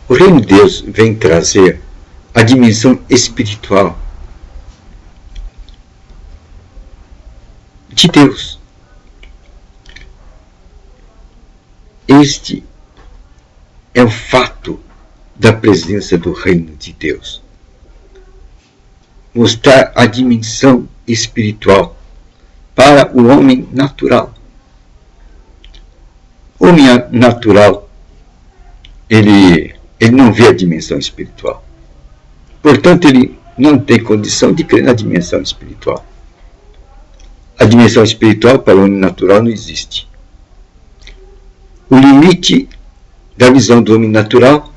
O reino de Deus vem trazer a dimensão espiritual de Deus. Este é o fato da presença do reino de Deus. Mostrar a dimensão espiritual para o homem natural. O homem natural, ele não vê a dimensão espiritual. Portanto, ele não tem condição de crer na dimensão espiritual. A dimensão espiritual para o homem natural não existe. O limite da visão do homem natural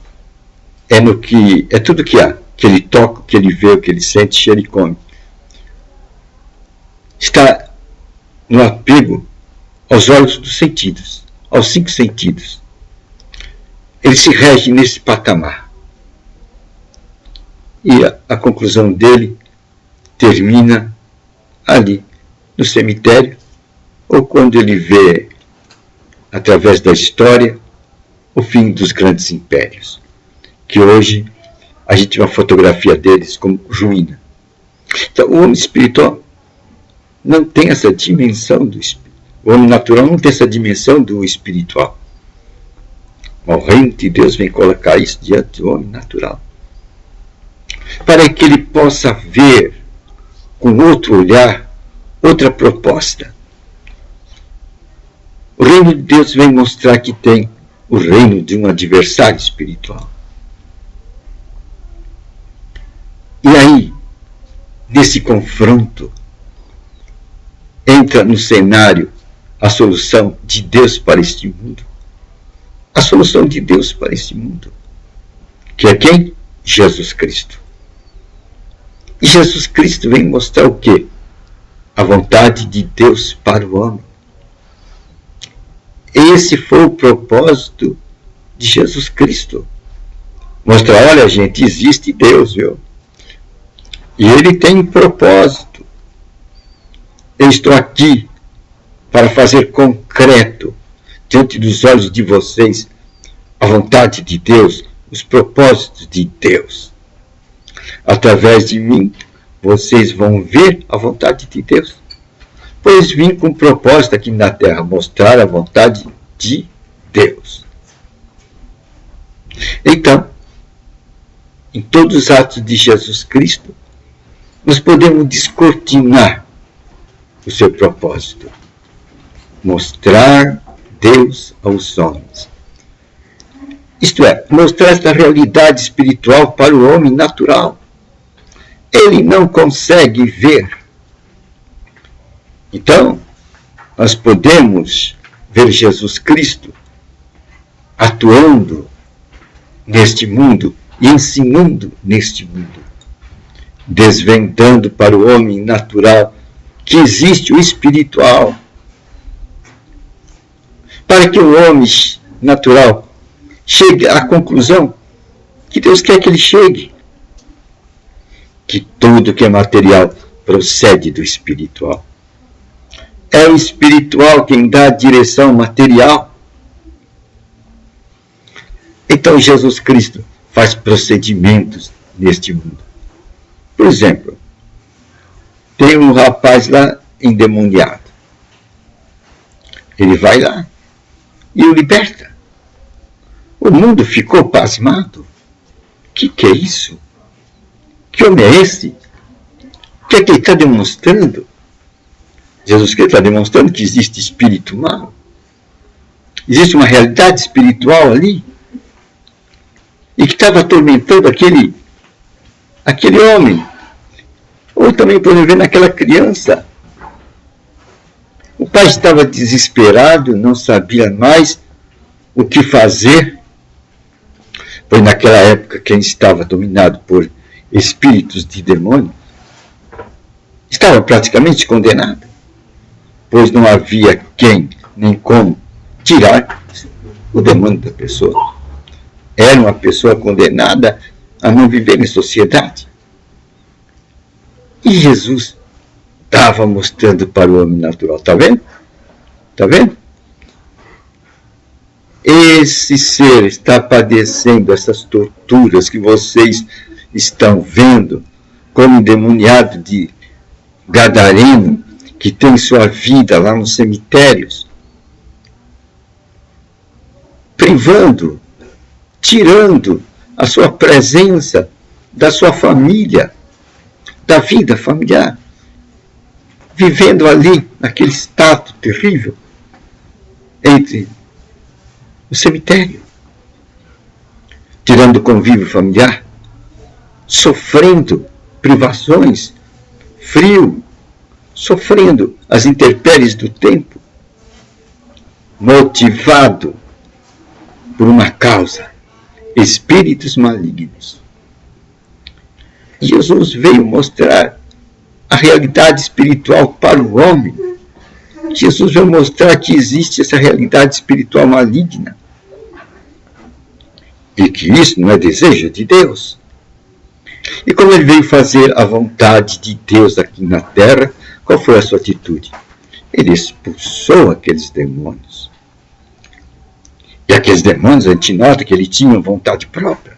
é tudo que há, que ele toca, que ele vê, o que ele sente, cheira e come. Está no apego aos olhos dos sentidos, aos 5 sentidos. Ele se rege nesse patamar. E a conclusão dele termina ali, no cemitério, ou quando ele vê, através da história, o fim dos grandes impérios, que hoje a gente tem uma fotografia deles como ruína. Então, o homem espiritual não tem essa dimensão do espírito. O homem natural não tem essa dimensão do espiritual. O reino de Deus vem colocar isso diante do homem natural, para que ele possa ver com outro olhar, outra proposta. O reino de Deus vem mostrar que tem o reino de um adversário espiritual. E aí, nesse confronto, entra no cenário a solução de Deus para este mundo. A solução de Deus para este mundo. Que é quem? Jesus Cristo. E Jesus Cristo vem mostrar o quê? A vontade de Deus para o homem. Esse foi o propósito de Jesus Cristo. Mostrar, olha gente, existe Deus, viu? E Ele tem um propósito. Eu estou aqui para fazer concreto, diante dos olhos de vocês, a vontade de Deus, os propósitos de Deus. Através de mim, vocês vão ver a vontade de Deus. Pois vim com propósito aqui na terra, mostrar a vontade de Deus. Então, em todos os atos de Jesus Cristo, nós podemos descortinar o seu propósito. Mostrar Deus aos homens. Isto é, mostrar esta realidade espiritual para o homem natural. Ele não consegue ver. Então, nós podemos ver Jesus Cristo atuando neste mundo e ensinando neste mundo, desvendando para o homem natural que existe o espiritual, para que o homem natural chegue à conclusão que Deus quer que ele chegue, que tudo que é material procede do espiritual. É o espiritual quem dá a direção material. Então Jesus Cristo faz procedimentos neste mundo. Por exemplo, tem um rapaz lá endemoniado. Ele vai lá e o liberta. O mundo ficou pasmado. Que é isso? Que homem é esse? O que é que ele está demonstrando? Jesus Cristo está demonstrando que existe espírito mau. Existe uma realidade espiritual ali. E que estava atormentando aquele homem. Ou também podemos ver naquela criança. O pai estava desesperado, não sabia mais o que fazer. Pois naquela época quem estava dominado por espíritos de demônio estava praticamente condenado. Pois não havia quem, nem como, tirar o demônio da pessoa. Era uma pessoa condenada a não viver em sociedade. E Jesus estava mostrando para o homem natural. Está vendo? Está vendo? esse ser está padecendo essas torturas que vocês estão vendo, como endemoniado de Gadareno, que tem sua vida lá nos cemitérios, privando, tirando a sua presença da sua família, da vida familiar, vivendo ali, naquele estado terrível, entre o cemitério, tirando o convívio familiar, sofrendo privações, frio, sofrendo as intempéries do tempo, motivado por uma causa, espíritos malignos. Jesus veio mostrar a realidade espiritual para o homem. Jesus veio mostrar que existe essa realidade espiritual maligna e que isso não é desejo de Deus. E como ele veio fazer a vontade de Deus aqui na terra, qual foi a sua atitude? Ele expulsou aqueles demônios. E aqueles demônios, a gente nota que ele tinha vontade própria.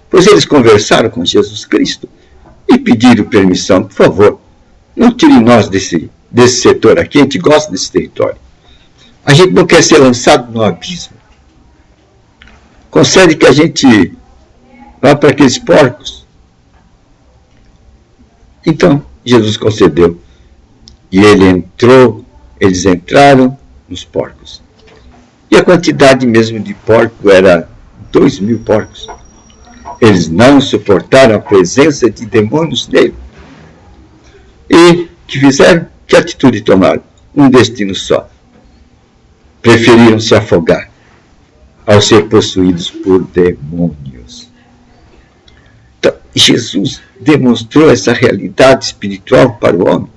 Pois eles conversaram com Jesus Cristo e pediram permissão, por favor, não tire nós desse setor aqui, a gente gosta desse território. A gente não quer ser lançado no abismo. Concede que a gente vá para aqueles porcos. Então, Jesus concedeu. E ele entrou, eles entraram nos porcos. E a quantidade mesmo de porco era 2.000 porcos. Eles não suportaram a presença de demônios nele. E que fizeram? Que atitude tomaram? Um destino só. Preferiram se afogar ao ser possuídos por demônios. Então, Jesus demonstrou essa realidade espiritual para o homem.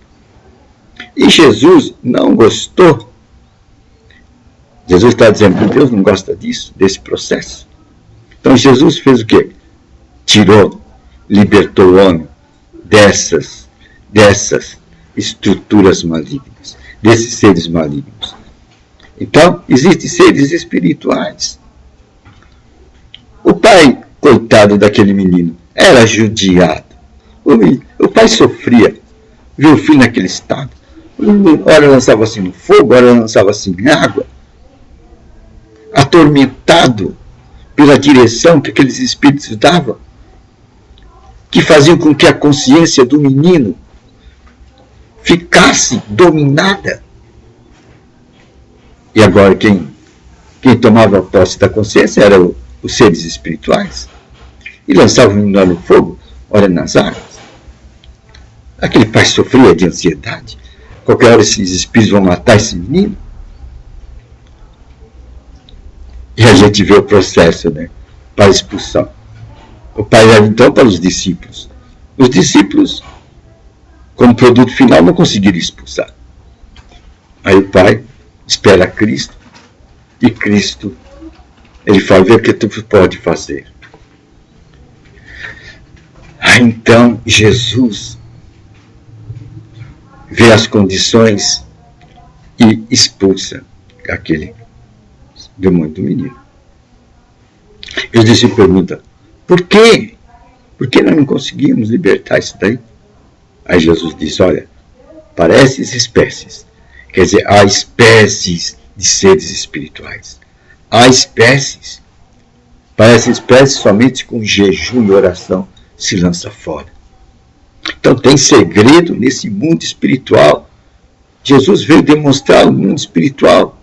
E Jesus não gostou. Jesus está dizendo que Deus não gosta disso, desse processo. Então Jesus fez o quê? Tirou, libertou o homem dessas estruturas malignas, desses seres malignos. Então, existem seres espirituais. O pai, coitado daquele menino, era judiado. O pai sofria, viu o filho naquele estado. Ora lançava-se no fogo, ora lançava-se em água. Atormentado pela direção que aqueles espíritos davam, que faziam com que a consciência do menino ficasse dominada. E agora quem tomava posse da consciência eram os seres espirituais. E lançavam o menino no fogo, ora nas águas. Aquele pai sofria de ansiedade. Qualquer hora esses espíritos vão matar esse menino. E a gente vê o processo, né, para a expulsão. O pai era então para os discípulos. Os discípulos, como produto final, não conseguiram expulsar. Aí o pai espera Cristo, e Cristo, ele fala, vê o que tu pode fazer. Aí então Jesus vê as condições e expulsa aquele demônio do menino. E os discípulos perguntam, por quê? Por que nós não conseguimos libertar isso daí? Aí Jesus diz, olha, para essas espécies, quer dizer, há espécies de seres espirituais. Há espécies. Para essas espécies, somente com jejum e oração se lança fora. Então tem segredo nesse mundo espiritual. Jesus veio demonstrar o mundo espiritual.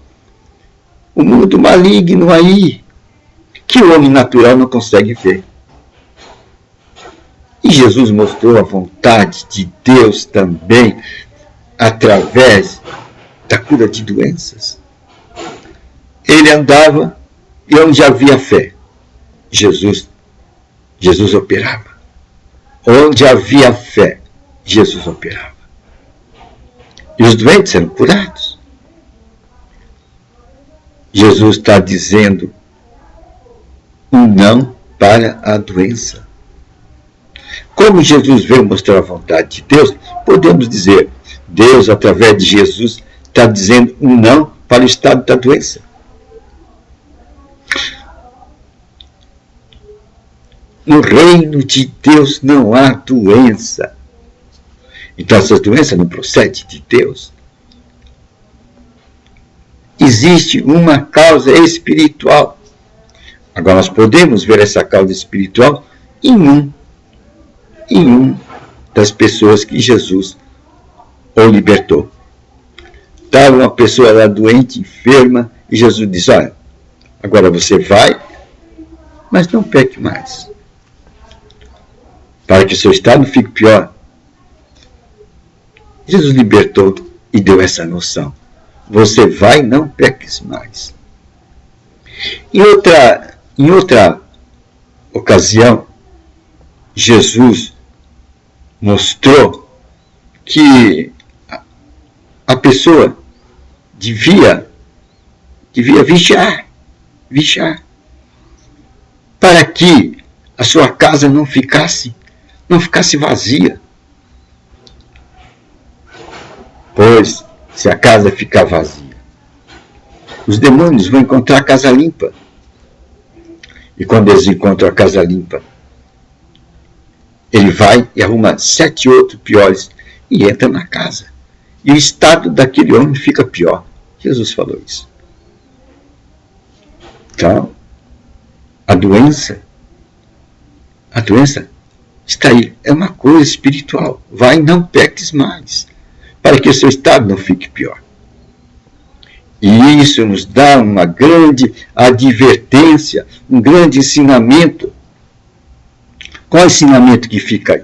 O mundo maligno aí, que o homem natural não consegue ver. E Jesus mostrou a vontade de Deus também, através da cura de doenças. Ele andava e onde havia fé, Jesus operava. Onde havia fé, Jesus operava. E os doentes eram curados. Jesus está dizendo um não para a doença. Como Jesus veio mostrar a vontade de Deus, podemos dizer, Deus, através de Jesus, está dizendo um não para o estado da doença. No reino de Deus não há doença. Então essas doenças não procedem de Deus. Existe uma causa espiritual. Agora nós podemos ver essa causa espiritual em um das pessoas que Jesus o libertou. Estava uma pessoa lá doente, enferma, e Jesus diz, olha, agora você vai, mas não peque mais, para que o seu estado fique pior. Jesus libertou e deu essa noção. Você vai, não peques mais. Em outra ocasião, Jesus mostrou que a pessoa devia vigiar, para que a sua casa não ficasse vazia. Pois, se a casa ficar vazia, os demônios vão encontrar a casa limpa. E quando eles encontram a casa limpa, ele vai e arruma 7 outros piores e entra na casa. E o estado daquele homem fica pior. Jesus falou isso. Então, a doença está aí. É uma coisa espiritual. Vai e não peques mais, para que o seu estado não fique pior. E isso nos dá uma grande advertência, um grande ensinamento. Qual é o ensinamento que fica aí?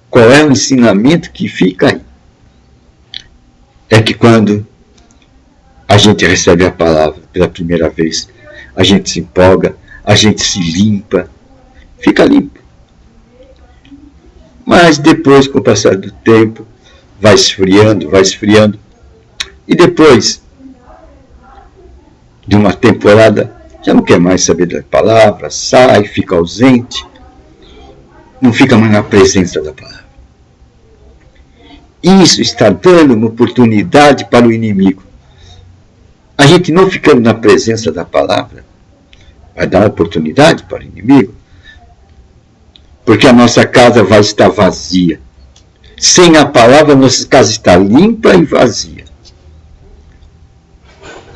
Qual é o ensinamento que fica aí? É que quando a gente recebe a palavra pela primeira vez, a gente se empolga, a gente se limpa, fica limpo. Mas depois, com o passar do tempo, vai esfriando, e depois de uma temporada, já não quer mais saber da palavra, sai, fica ausente, não fica mais na presença da palavra. Isso está dando uma oportunidade para o inimigo. A gente não ficando na presença da palavra, vai dar uma oportunidade para o inimigo, porque a nossa casa vai estar vazia. Sem a palavra, a nossa casa está limpa e vazia.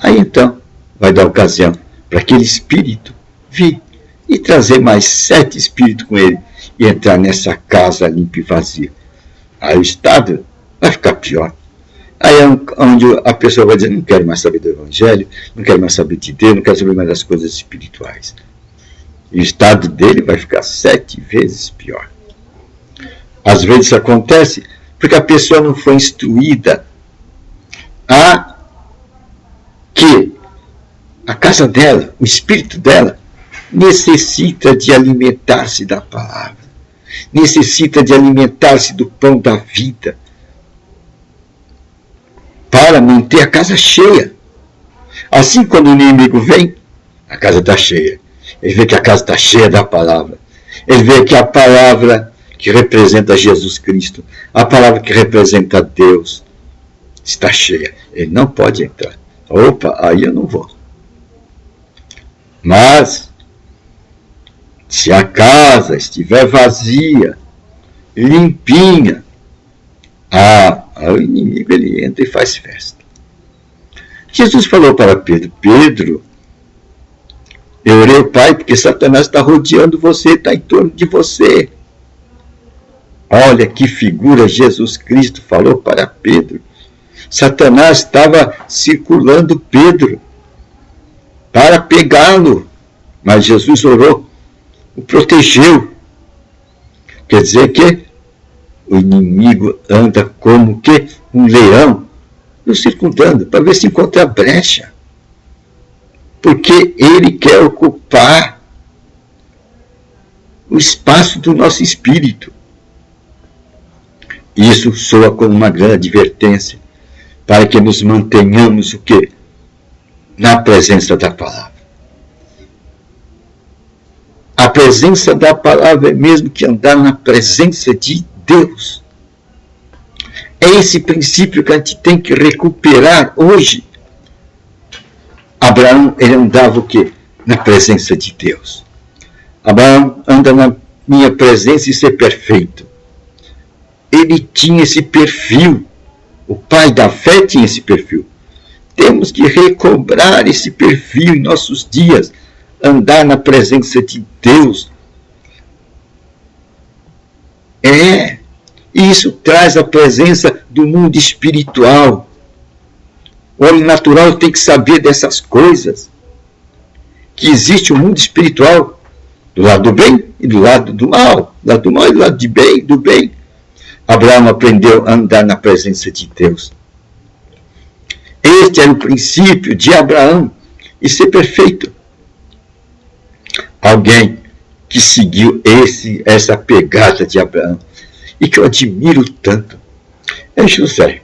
Aí então, vai dar ocasião para aquele espírito vir e trazer mais 7 espíritos com ele e entrar nessa casa limpa e vazia. Aí o estado vai ficar pior. Aí é onde a pessoa vai dizer, não quero mais saber do Evangelho, não quero mais saber de Deus, não quero saber mais das coisas espirituais. E o estado dele vai ficar 7 vezes pior. Às vezes isso acontece porque a pessoa não foi instruída a que a casa dela, o espírito dela, necessita de alimentar-se da palavra, necessita de alimentar-se do pão da vida, para manter a casa cheia. Assim, quando o inimigo vem, a casa está cheia. Ele vê que a casa está cheia da palavra. Ele vê que a palavra que representa Jesus Cristo, a palavra que representa Deus, está cheia. Ele não pode entrar. Opa, aí eu não vou. Mas, se a casa estiver vazia, limpinha, o inimigo ele entra e faz festa. Jesus falou para Pedro, Pedro, eu orei ao Pai porque Satanás está rodeando você, está em torno de você. Olha que figura Jesus Cristo falou para Pedro. Satanás estava circulando Pedro para pegá-lo, mas Jesus orou, o protegeu. Quer dizer que o inimigo anda como que um leão, nos circundando, para ver se encontra brecha. Porque ele quer ocupar o espaço do nosso espírito. Isso soa como uma grande advertência para que nos mantenhamos o quê? Na presença da palavra. A presença da palavra é mesmo que andar na presença de Deus. É esse princípio que a gente tem que recuperar hoje. Abraão, ele andava o quê? Na presença de Deus. Abraão anda na minha presença e ser perfeito. Ele tinha esse perfil. O pai da fé tinha esse perfil. Temos que recobrar esse perfil em nossos dias. Andar na presença de Deus. Isso traz a presença do mundo espiritual. O homem natural tem que saber dessas coisas. Que existe um mundo espiritual do lado do bem e do lado do mal. Do lado do mal e do lado de bem, do bem. Abraão aprendeu a andar na presença de Deus. Este era o princípio de Abraão. E ser perfeito. Alguém que seguiu essa pegada de Abraão. E que eu admiro tanto. É José.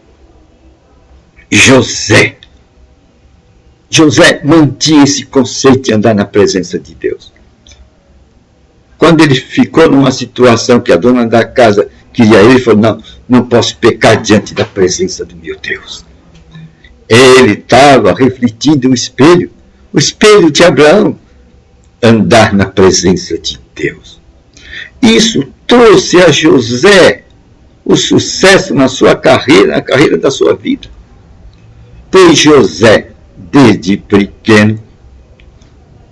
José mantinha esse conceito de andar na presença de Deus. Quando ele ficou numa situação que a dona da casa queria ele, falou, não posso pecar diante da presença do meu Deus. Ele estava refletindo o espelho de Abraão, andar na presença de Deus. Isso trouxe a José o sucesso na sua carreira, na carreira da sua vida. Pois José, desde pequeno,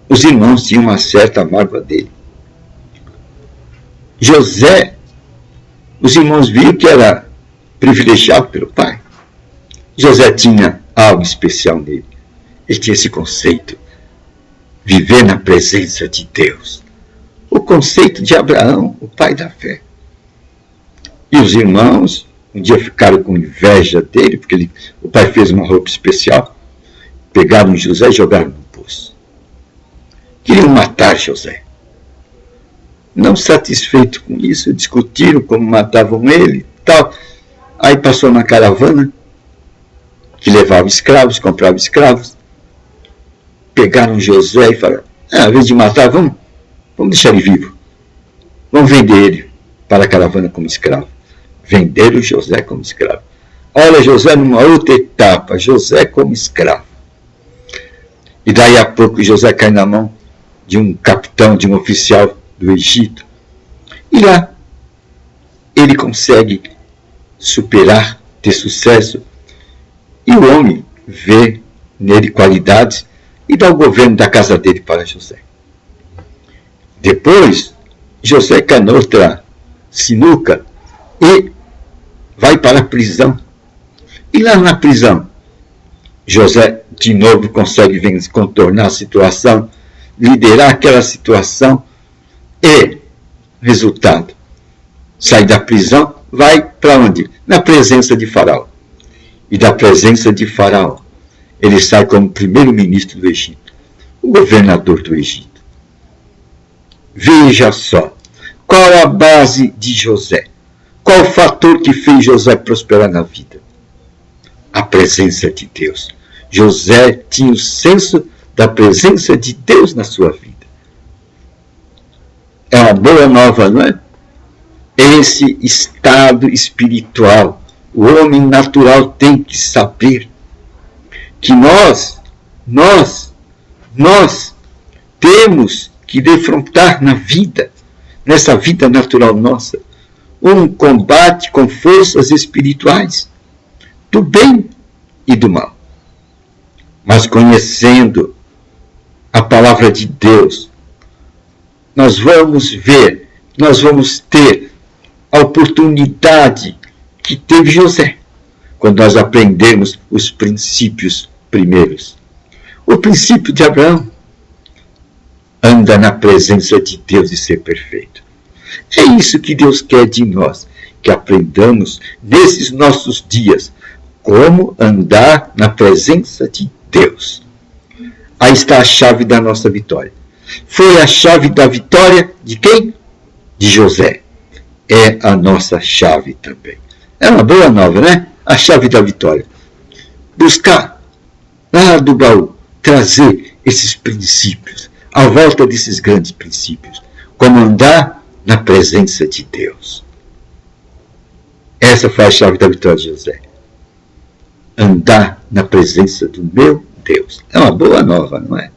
os irmãos tinham uma certa mágoa dele. José, os irmãos viram que era privilegiado pelo pai. José tinha algo especial nele. Ele tinha esse conceito. Viver na presença de Deus. O conceito de Abraão, o pai da fé. E os irmãos, um dia ficaram com inveja dele, porque o pai fez uma roupa especial. Pegaram José e jogaram no poço. Queriam matar José. Não satisfeito com isso, discutiram como matavam ele e tal. Aí passou uma caravana que levava escravos, comprava escravos. Pegaram José e falaram, ao invés de matar, vamos deixar ele vivo. Vamos vender ele para a caravana como escravo. Venderam José como escravo. Olha José numa outra etapa, José como escravo. E daí a pouco José cai na mão de um capitão, de um oficial do Egito. E lá ele consegue superar, ter sucesso. E o homem vê nele qualidades e dá o governo da casa dele para José. Depois, José cai noutra sinuca e vai para a prisão. E lá na prisão, José de novo consegue contornar a situação, liderar aquela situação e, resultado, sai da prisão, vai para onde? Na presença de Faraó. E da presença de Faraó, ele sai como primeiro-ministro do Egito, o governador do Egito. Veja só, qual a base de José? Qual o fator que fez José prosperar na vida? A presença de Deus. José tinha o senso da presença de Deus na sua vida. É uma boa nova, não é? Esse estado espiritual, o homem natural tem que saber que nós temos que defrontar na vida, nessa vida natural nossa, um combate com forças espirituais, do bem e do mal. Mas conhecendo a palavra de Deus, nós vamos ver, nós vamos ter a oportunidade que teve José, quando nós aprendemos os princípios primeiros. O princípio de Abraão, anda na presença de Deus e ser perfeito. É isso que Deus quer de nós, que aprendamos nesses nossos dias como andar na presença de Deus. Aí está a chave da nossa vitória. Foi a chave da vitória de quem? De José. É a nossa chave também. É uma boa nova, né? A chave da vitória. Buscar lá do baú, trazer esses princípios, à volta desses grandes princípios. Como andar na presença de Deus. Essa foi a chave da vitória de José. Andar na presença do meu Deus. É uma boa nova, não é?